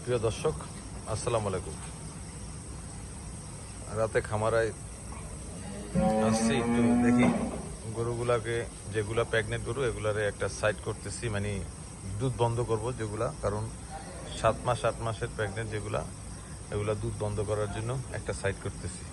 প্রিয় দর্শক, আসসালামু আলাইকুম। রাতে খামারায় আসছি, একটু দেখি গরুগুলাকে, যেগুলা প্রেগনেন্ট গরু এগুলারে একটা সাইড করতেছি, মানে দুধ বন্ধ করব যেগুলা, কারণ 7 মাস 8 মাসের প্রেগনেন্ট যেগুলা, এগুলা দুধ বন্ধ করার জন্য একটা সাইড করতেছি।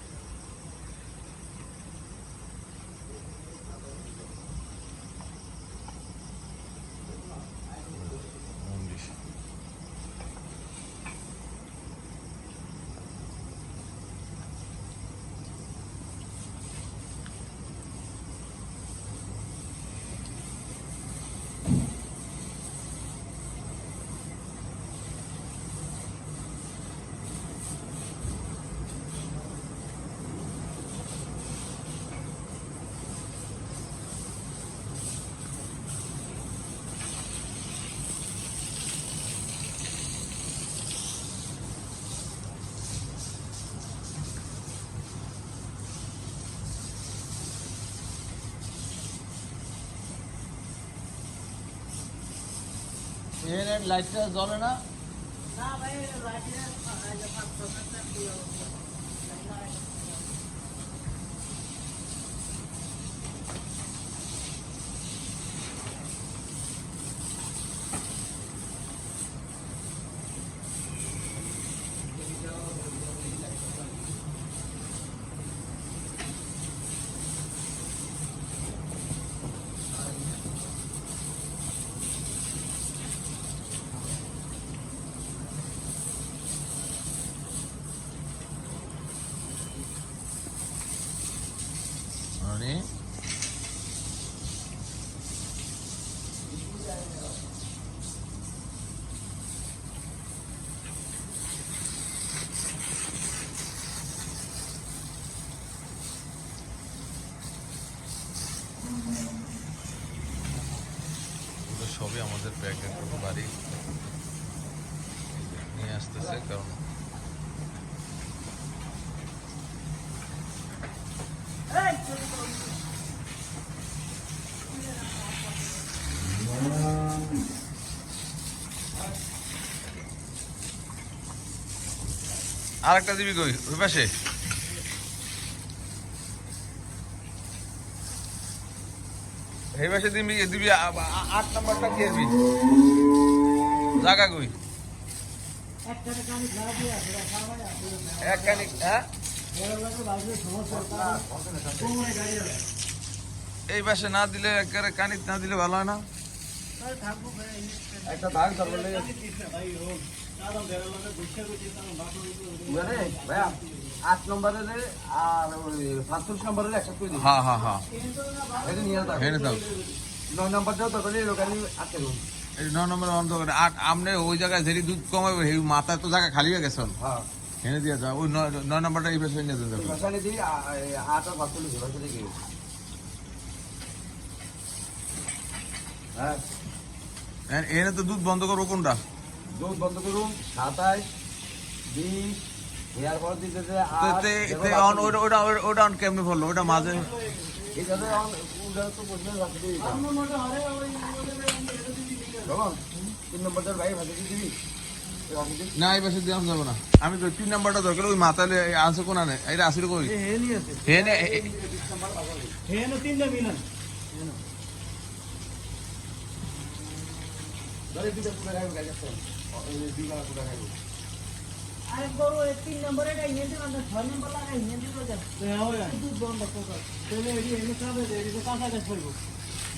এর লাইটটা জ্বলে না? না ভাই, লাইটটা মানে সবই আমাদের প্রেগনেন্ট গরু বাড়ি নিয়ে আসতেছে, কারণ আরেকটা দিবি কই ওই পাশে? এই পাশে দিবি দিবি 8 নাম্বারটা কি দিবি? জায়গা কই? এক কানিক, হ্যাঁ এই পাশে না দিলে, একেবারে কানিক না দিলে ভালো হয় না? একটা দাগ ধরবে ভাইয়া, 8 নম্বরের আর 47 নম্বরের একটা করে দিই। হ্যাঁ হ্যাঁ হ্যাঁ, এটা নিয়ে যাও। এনে দাও। 9 নম্বরটাও তো করে লোকালি আটকে দেবো। এই 9 নম্বর বন্ধ করে, আর আপনি ওই জায়গায় যেটি দুধ কমাবে এই মাথায় তো জায়গা খালি হয়ে গেছেন, হ্যাঁ, এনে দিয়ে যাও। ওই 9 নম্বরটা এই পাশে নিয়ে দেন। মশালি দিই 8 আর 45 ভাষা থেকে। হ্যাঁ, এনে তো দুধ বন্ধ করবো কোনটা? দুধ বন্ধ করুন 27 20 এর পর দিতে যে ওটা অন কেমনে পড়লো? ওটা মাঝে এই যাবে অন উড়া তো বসে রাখতে দিই। বাবা 3 নম্বরটার ভাই ভাষা দিবি। না, এই পাশে দিলাম যাবো না। আমি তো 3 নাম্বারটা দরকার, ওই মাথায় আনছে কোন আনে, এটা আসলে কই হেনে হেন তিনটা মিলন ধরে দুটো পুরো গায় গায় যাচ্ছে। এই দুইটা পুরো গায়। আর গরু 3 নম্বরে এটা ইনে দিলাম, 6 নম্বর লাগা ইনে দিল যা দুধ বন্ধ কর। তাহলে এডি এনে খাবে, এডি তো কাঁচা গাছ করব।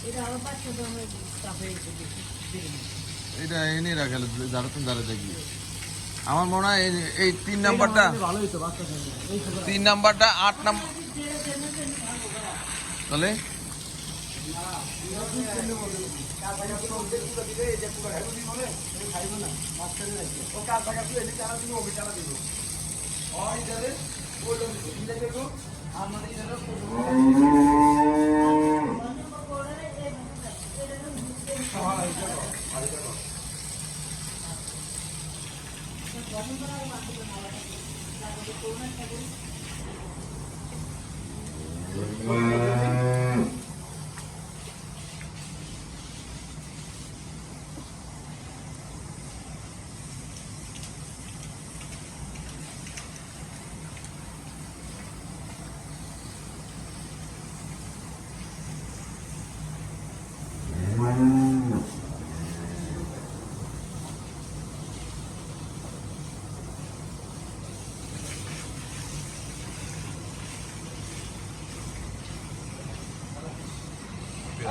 এটা আরো 500 টাকা কাফে দিই। এটা এনে রাখালে যারা তুমি দাঁড়া দেখবি। আমার মনে হয় এই 3 নাম্বারটা ভালো হইতো বাচ্চা। 3 নাম্বারটা 8 নাম্বার তাহলে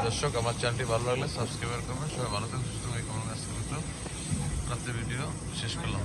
দর্শক আমার চ্যানেলটি ভালো লাগলে সাবস্ক্রাইব করবেন, সবাই ভালো থাকুন, সুস্থ থাকুন, রাত্রে ভিডিও শেষ করলাম।